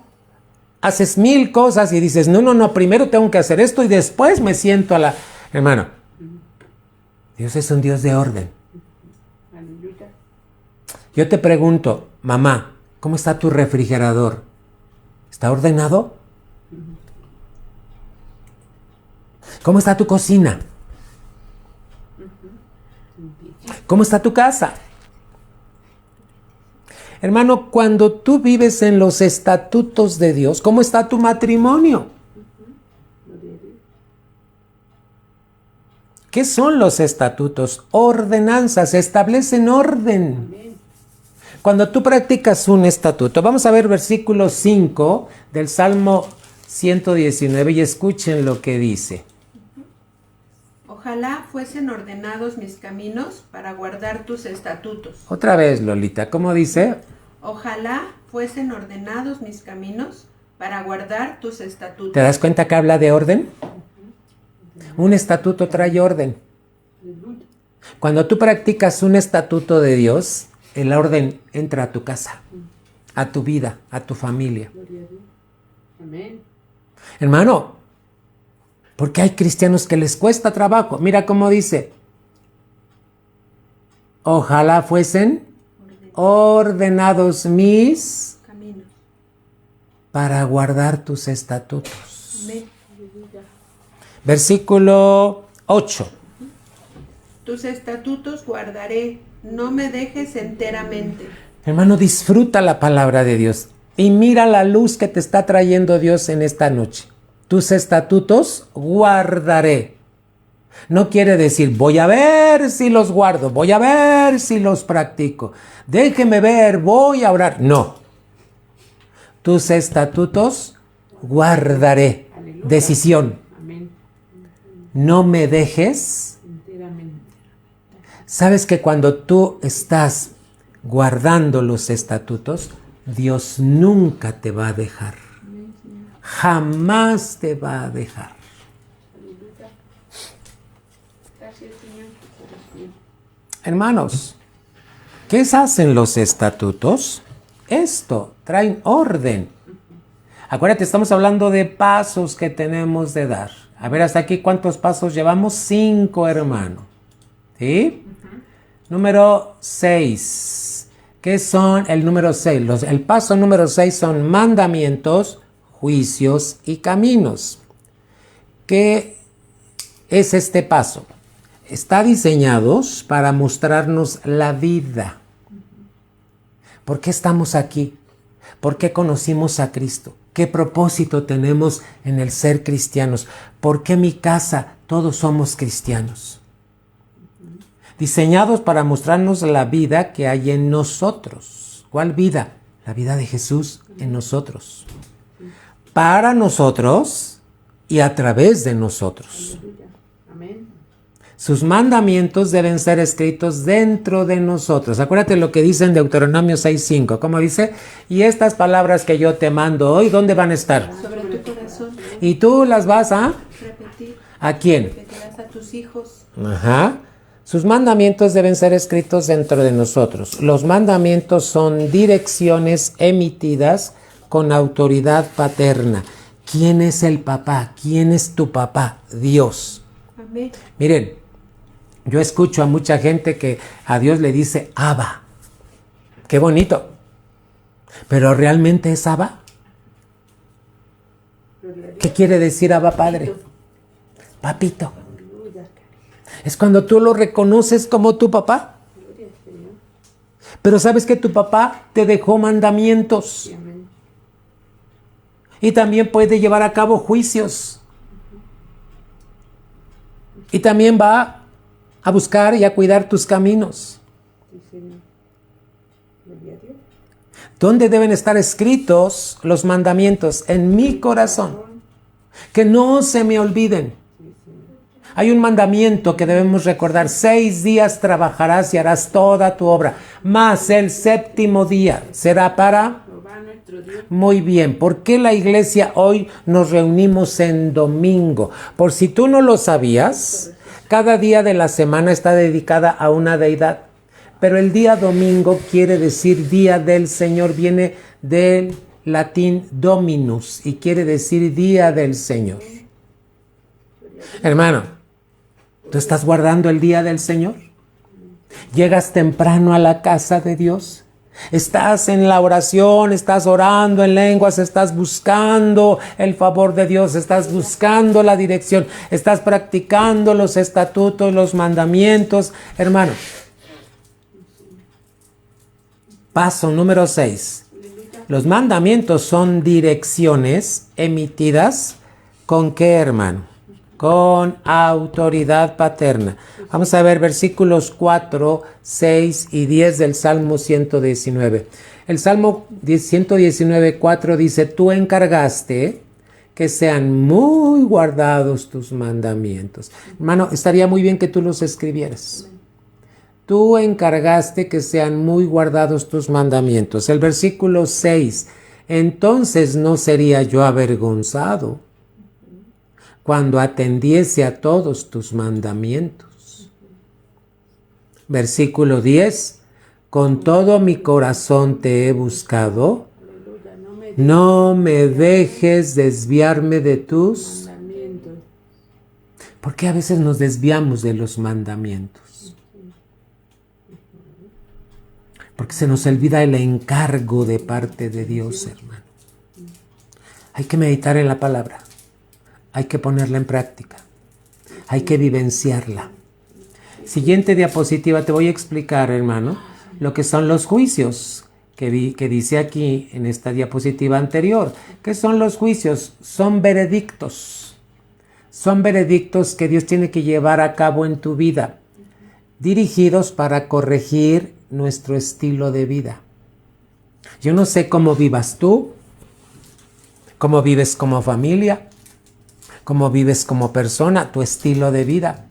haces 1000 cosas y dices, no, primero tengo que hacer esto y después me siento a la... Hermano, Dios es un Dios de orden. Yo te pregunto, mamá, ¿cómo está tu refrigerador? ¿Está ordenado? ¿Cómo está tu cocina? ¿Cómo está tu casa? Hermano, cuando tú vives en los estatutos de Dios, ¿cómo está tu matrimonio? ¿Qué son los estatutos? Ordenanzas, establecen orden. Cuando tú practicas un estatuto, vamos a ver versículo 5 del Salmo 119 y escuchen lo que dice. Ojalá fuesen ordenados mis caminos para guardar tus estatutos. Otra vez, Lolita, ¿cómo dice? Ojalá fuesen ordenados mis caminos para guardar tus estatutos. ¿Te das cuenta que habla de orden? Un estatuto trae orden. Cuando tú practicas un estatuto de Dios, el orden entra a tu casa, a tu vida, a tu familia. Amén. Hermano, porque hay cristianos que les cuesta trabajo. Mira cómo dice: ojalá fuesen ordenados mis Caminos. para guardar tus estatutos. Amén. Versículo 8. Tus estatutos guardaré, no me dejes enteramente. Hermano, disfruta la palabra de Dios y mira la luz que te está trayendo Dios en esta noche. Tus estatutos guardaré. No quiere decir voy a ver si los guardo, voy a ver si los practico. Déjeme ver, voy a orar. No. Tus estatutos guardaré. Aleluya. Decisión. Amén. No me dejes. Enteramente. ¿Sabes que cuando tú estás guardando los estatutos, Dios nunca te va a dejar? Jamás te va a dejar. Gracias, Señor. Hermanos, ¿qué hacen los estatutos? Esto, traen orden. Acuérdate, estamos hablando de pasos que tenemos de dar. A ver, hasta aquí, ¿cuántos pasos llevamos? 5, hermano. ¿Sí? Número 6. ¿Qué son el número 6? El paso número 6 son mandamientos, juicios y caminos. ¿Qué es este paso? Está diseñados para mostrarnos la vida. ¿Por qué estamos aquí? ¿Por qué conocimos a Cristo? ¿Qué propósito tenemos en el ser cristianos? ¿Por qué mi casa todos somos cristianos? Diseñados para mostrarnos la vida que hay en nosotros. ¿Cuál vida? La vida de Jesús en nosotros. Para nosotros y a través de nosotros. Amén. Sus mandamientos deben ser escritos dentro de nosotros. Acuérdate lo que dice en Deuteronomio 6:5. ¿Cómo dice? Y estas palabras que yo te mando hoy, ¿dónde van a estar? Sobre tu corazón. Y tú las vas a... Repetir. ¿A quién? Repetirás a tus hijos. Ajá. Sus mandamientos deben ser escritos dentro de nosotros. Los mandamientos son direcciones emitidas con autoridad paterna. ¿Quién es el papá? ¿Quién es tu papá? Dios. Amén. Miren, yo escucho a mucha gente que a Dios le dice Abba. Qué bonito. ¿Pero realmente es Abba? ¿Qué quiere decir Abba Padre? Papito. Es cuando tú lo reconoces como tu papá. Pero sabes que tu papá te dejó mandamientos. Y también puede llevar a cabo juicios. Y también va a buscar y a cuidar tus caminos. ¿Dónde deben estar escritos los mandamientos? En mi corazón. Que no se me olviden. Hay un mandamiento que debemos recordar: 6 días trabajarás y harás toda tu obra, mas el 7º día será para... Muy bien, ¿por qué la iglesia hoy nos reunimos en domingo? Por si tú no lo sabías, cada día de la semana está dedicada a una deidad, pero el día domingo quiere decir día del Señor, viene del latín dominus y quiere decir día del Señor. Hermano, ¿tú estás guardando el día del Señor? ¿Llegas temprano a la casa de Dios? ¿Estás en la oración? ¿Estás orando en lenguas? ¿Estás buscando el favor de Dios? ¿Estás buscando la dirección? ¿Estás practicando los estatutos, los mandamientos? Hermano, paso número 6. Los mandamientos son direcciones emitidas ¿con qué, hermano? Con autoridad paterna. Vamos a ver versículos 4, 6 y 10 del Salmo 119. El Salmo 119, 4 dice: tú encargaste que sean muy guardados tus mandamientos. Hermano, estaría muy bien que tú los escribieras. Tú encargaste que sean muy guardados tus mandamientos. El versículo 6. entonces no sería yo avergonzado cuando atendiese a todos tus mandamientos. Versículo 10. Con todo mi corazón te he buscado. No me dejes desviarme de tus mandamientos. ¿Por qué a veces nos desviamos de los mandamientos? Porque se nos olvida el encargo de parte de Dios, hermano. Hay que meditar en la palabra. Hay que ponerla en práctica. Hay que vivenciarla. Siguiente diapositiva, te voy a explicar, hermano, lo que son los juicios que dice aquí en esta diapositiva anterior. ¿Qué son los juicios? Son veredictos. Son veredictos que Dios tiene que llevar a cabo en tu vida, dirigidos para corregir nuestro estilo de vida. Yo no sé cómo vivas tú, cómo vives como familia, cómo vives como persona, tu estilo de vida.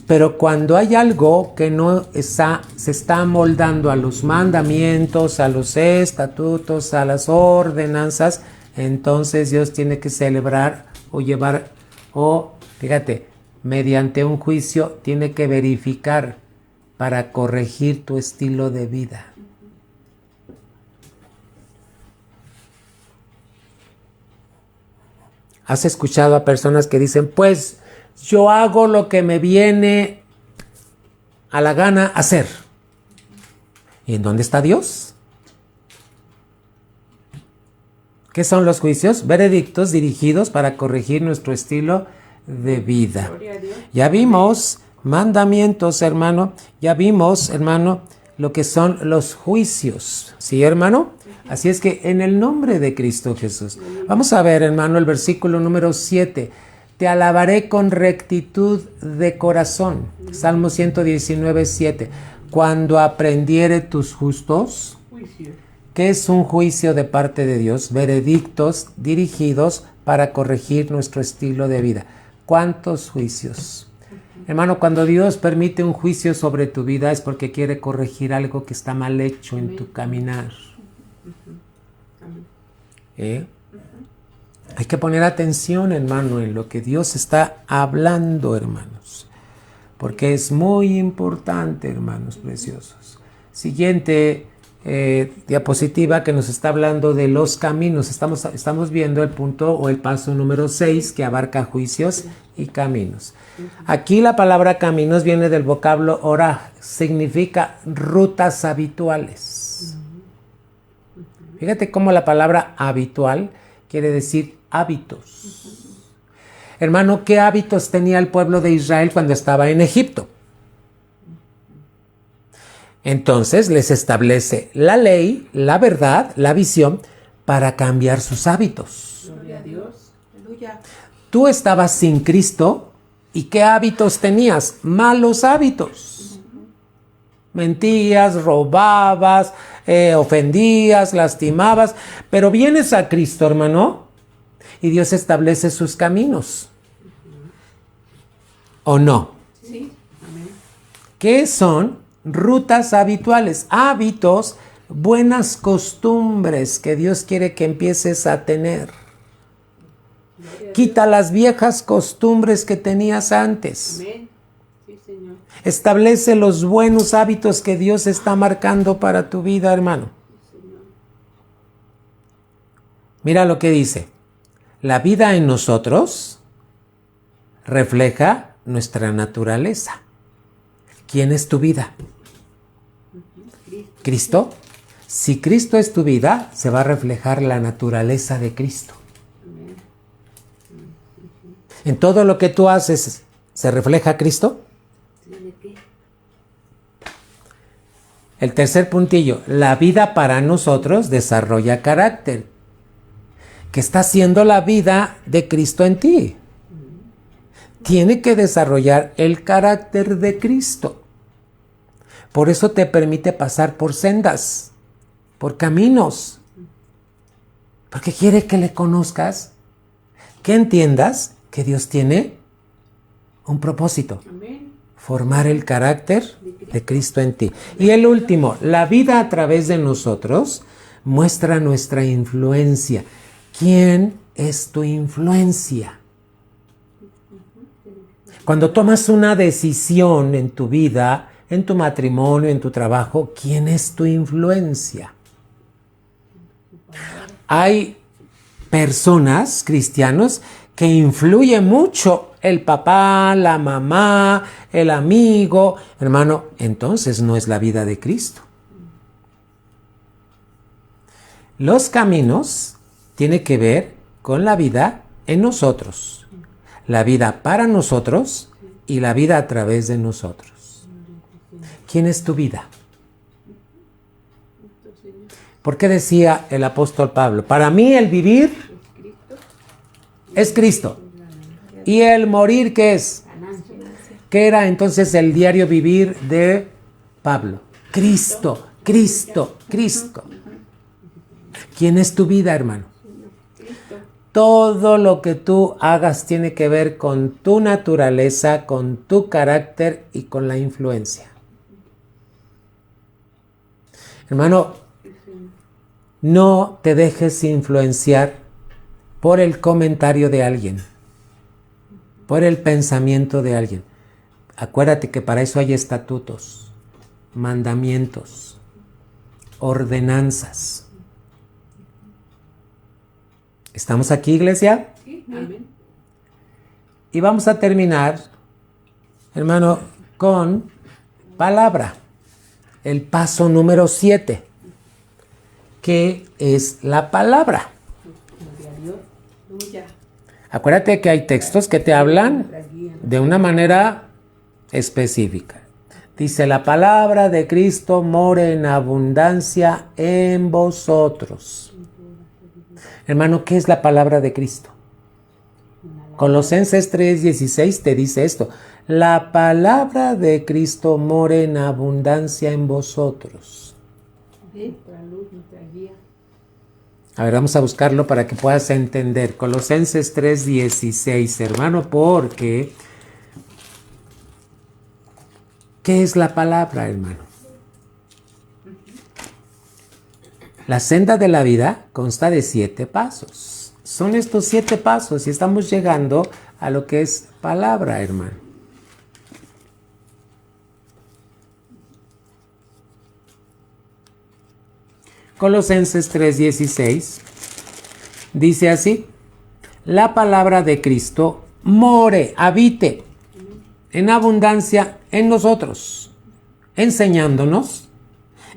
Pero cuando hay algo que no se está amoldando a los mandamientos, a los estatutos, a las ordenanzas, entonces Dios tiene que celebrar fíjate, mediante un juicio tiene que verificar para corregir tu estilo de vida. ¿Has escuchado a personas que dicen, pues yo hago lo que me viene a la gana hacer? ¿Y en dónde está Dios? ¿Qué son los juicios? Veredictos dirigidos para corregir nuestro estilo de vida. Ya vimos mandamientos, hermano. Ya vimos, hermano, lo que son los juicios. ¿Sí, hermano? Así es que en el nombre de Cristo Jesús. Vamos a ver, hermano, el versículo número 7. Te alabaré con rectitud de corazón. Salmo 119, 7. Cuando aprendiere tus justos. ¿Qué es un juicio de parte de Dios? Veredictos dirigidos para corregir nuestro estilo de vida. ¿Cuántos juicios? Hermano, cuando Dios permite un juicio sobre tu vida es porque quiere corregir algo que está mal hecho en tu caminar. Hay que poner atención, hermano, en lo que Dios está hablando, hermanos, porque es muy importante, hermanos preciosos. Siguiente diapositiva que nos está hablando de los caminos. Estamos viendo el punto o el paso número 6 que abarca juicios y caminos. Aquí la palabra caminos viene del vocablo orah, significa rutas habituales. Fíjate cómo la palabra habitual quiere decir hábitos. Hermano, ¿qué hábitos tenía el pueblo de Israel cuando estaba en Egipto? Entonces les establece la ley, la verdad, la visión para cambiar sus hábitos. Gloria a Dios. Aleluya. Tú estabas sin Cristo y ¿qué hábitos tenías? Malos hábitos. Mentías, robabas, ofendías, lastimabas, pero vienes a Cristo, hermano, y Dios establece sus caminos. ¿O no? Sí. Amén. ¿Qué son? Rutas habituales, hábitos, buenas costumbres que Dios quiere que empieces a tener. Quita las viejas costumbres que tenías antes. Amén. Sí, Señor. Establece los buenos hábitos que Dios está marcando para tu vida, hermano. Mira lo que dice. La vida en nosotros refleja nuestra naturaleza. ¿Quién es tu vida? ¿Cristo? Si Cristo es tu vida, se va a reflejar la naturaleza de Cristo. ¿En todo lo que tú haces se refleja Cristo? El tercer puntillo, la vida para nosotros desarrolla carácter. ¿Qué está haciendo la vida de Cristo en ti? Tiene que desarrollar el carácter de Cristo. Por eso te permite pasar por sendas, por caminos. Porque quiere que le conozcas, que entiendas que Dios tiene un propósito. Amén. Formar el carácter de Cristo en ti. Y el último, la vida a través de nosotros muestra nuestra influencia. ¿Quién es tu influencia? Cuando tomas una decisión en tu vida, en tu matrimonio, en tu trabajo, ¿quién es tu influencia? Hay personas, cristianos, que influye mucho el papá, la mamá, el amigo. Hermano, entonces no es la vida de Cristo. Los caminos tienen que ver con la vida en nosotros, la vida para nosotros y la vida a través de nosotros. ¿Quién es tu vida? ¿Por qué decía el apóstol Pablo? Para mí el vivir es Cristo. ¿Y el morir qué es? ¿Qué era entonces el diario vivir de Pablo? Cristo, Cristo, Cristo. ¿Quién es tu vida, hermano? Todo lo que tú hagas tiene que ver con tu naturaleza, con tu carácter y con la influencia. Hermano, no te dejes influenciar por el comentario de alguien, por el pensamiento de alguien. Acuérdate que para eso hay estatutos, mandamientos, ordenanzas. ¿Estamos aquí, iglesia? Sí, amén. Y vamos a terminar, hermano, con palabra. El paso número 7. ¿Qué es la palabra? Acuérdate que hay textos que te hablan de una manera específica. Dice, la palabra de Cristo more en abundancia en vosotros. Hermano, ¿qué es la palabra de Cristo? Colosenses 3:16 te dice esto. La palabra de Cristo more en abundancia en vosotros. A ver, vamos a buscarlo para que puedas entender. Colosenses 3:16, hermano, porque ¿qué es la palabra, hermano? La senda de la vida consta de 7 pasos. Son estos 7 pasos y estamos llegando a lo que es palabra, hermano. Colosenses 3:16 dice así: la palabra de Cristo more, habite en abundancia en nosotros, enseñándonos,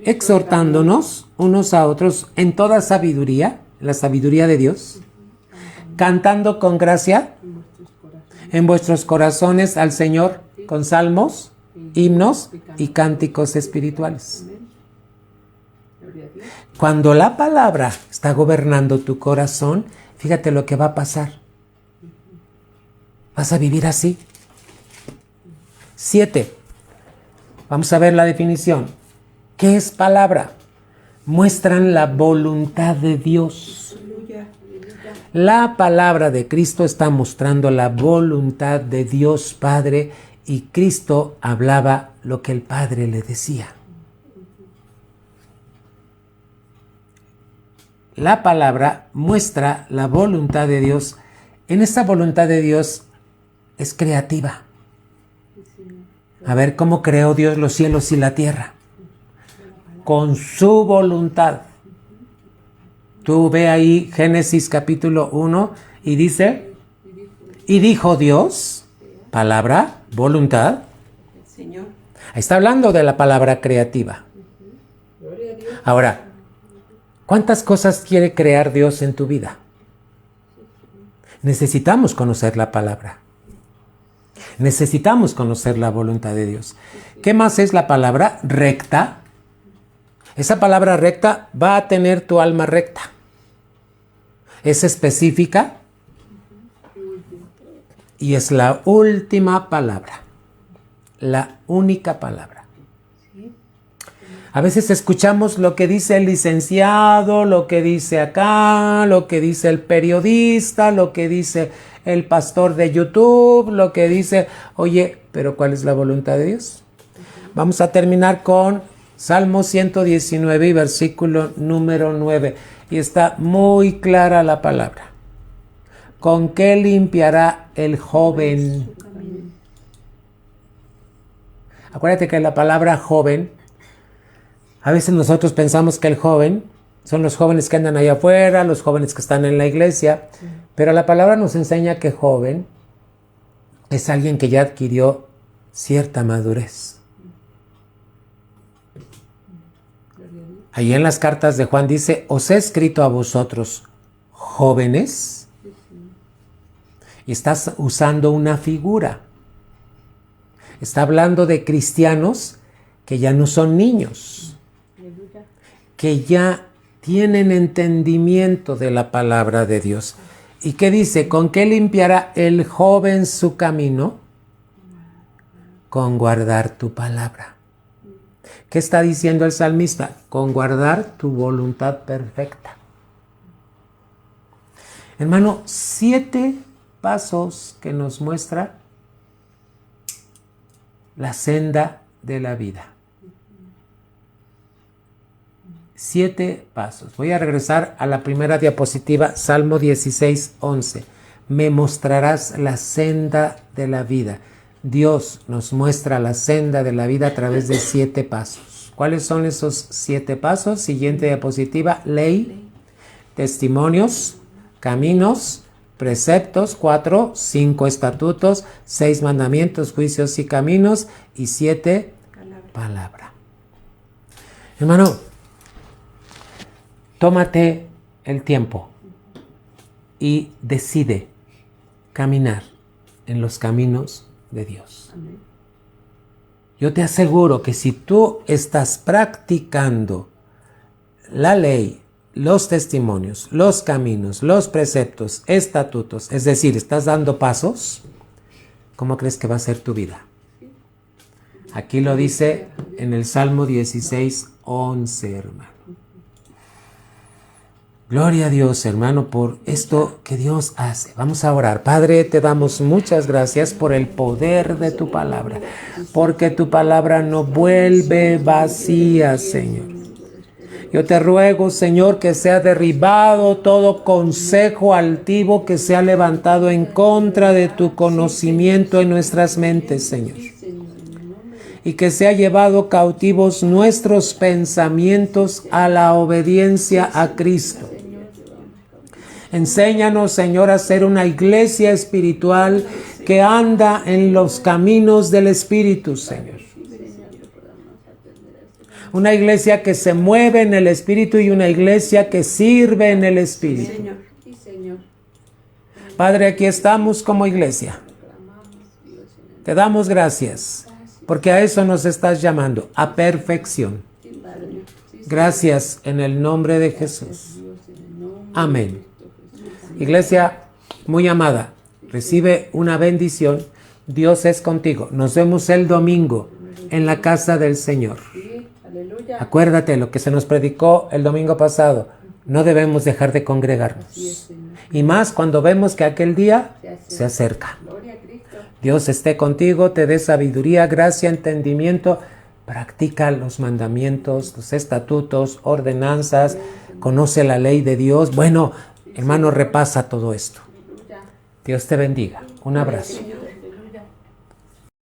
exhortándonos unos a otros en toda sabiduría, la sabiduría de Dios, cantando con gracia en vuestros corazones al Señor con salmos, himnos y cánticos espirituales. Cuando la palabra está gobernando tu corazón, fíjate lo que va a pasar. Vas a vivir así. 7. Vamos a ver la definición. ¿Qué es palabra? Muestran la voluntad de Dios. La palabra de Cristo está mostrando la voluntad de Dios Padre y Cristo hablaba lo que el Padre le decía. La palabra muestra la voluntad de Dios. En esta voluntad de Dios es creativa. A ver, ¿cómo creó Dios los cielos y la tierra? Con su voluntad. Tú ve ahí Génesis capítulo 1 y dice, y dijo Dios, palabra, voluntad. Señor. Ahí está hablando de la palabra creativa. Ahora, ¿cuántas cosas quiere crear Dios en tu vida? Necesitamos conocer la palabra. Necesitamos conocer la voluntad de Dios. ¿Qué más es la palabra recta? Esa palabra recta va a tener tu alma recta. Es específica y es la última palabra. La única palabra. A veces escuchamos lo que dice el licenciado, lo que dice acá, lo que dice el periodista, lo que dice el pastor de YouTube, lo que dice... Oye, pero ¿cuál es la voluntad de Dios? Vamos a terminar con Salmo 119 y versículo número 9. Y está muy clara la palabra. ¿Con qué limpiará el joven? Acuérdate que la palabra joven, a veces nosotros pensamos que el joven son los jóvenes que andan allá afuera, los jóvenes que están en la iglesia, pero la palabra nos enseña que joven es alguien que ya adquirió cierta madurez. Ahí en las cartas de Juan dice, os he escrito a vosotros, jóvenes, y estás usando una figura. Está hablando de cristianos que ya no son niños, que ya tienen entendimiento de la palabra de Dios. ¿Y qué dice? ¿Con qué limpiará el joven su camino? Con guardar tu palabra. ¿Qué está diciendo el salmista? Con guardar tu voluntad perfecta. Hermano, 7 pasos que nos muestra la senda de la vida. 7 pasos. Voy a regresar a la primera diapositiva, Salmo 16, 11. Me mostrarás la senda de la vida. Dios nos muestra la senda de la vida a través de 7 pasos. ¿Cuáles son esos 7 pasos? Siguiente diapositiva, ley, testimonios, caminos, preceptos, 4, 5 estatutos, 6 mandamientos, juicios y caminos, y 7, palabra. Hermano, tómate el tiempo y decide caminar en los caminos de Dios. Amén. Yo te aseguro que si tú estás practicando la ley, los testimonios, los caminos, los preceptos, estatutos, es decir, estás dando pasos, ¿cómo crees que va a ser tu vida? Aquí lo dice en el Salmo 16, 11, hermano. Gloria a Dios, hermano, por esto que Dios hace. Vamos a orar. Padre, te damos muchas gracias por el poder de tu palabra, porque tu palabra no vuelve vacía, Señor. Yo te ruego, Señor, que sea derribado todo consejo altivo que se ha levantado en contra de tu conocimiento en nuestras mentes, Señor. Y que sea llevado cautivos nuestros pensamientos a la obediencia a Cristo. Enséñanos, Señor, a ser una iglesia espiritual que anda en los caminos del Espíritu, Señor. Una iglesia que se mueve en el Espíritu y una iglesia que sirve en el Espíritu. Padre, aquí estamos como iglesia. Te damos gracias, porque a eso nos estás llamando, a perfección. Gracias en el nombre de Jesús. Amén. Iglesia muy amada, recibe una bendición. Dios es contigo. Nos vemos el domingo en la casa del Señor. Acuérdate lo que se nos predicó el domingo pasado. No debemos dejar de congregarnos. Y más cuando vemos que aquel día se acerca. Dios esté contigo, te dé sabiduría, gracia, entendimiento. Practica los mandamientos, los estatutos, ordenanzas. Conoce la ley de Dios. Bueno, hermano, repasa todo esto. Dios te bendiga. Un abrazo.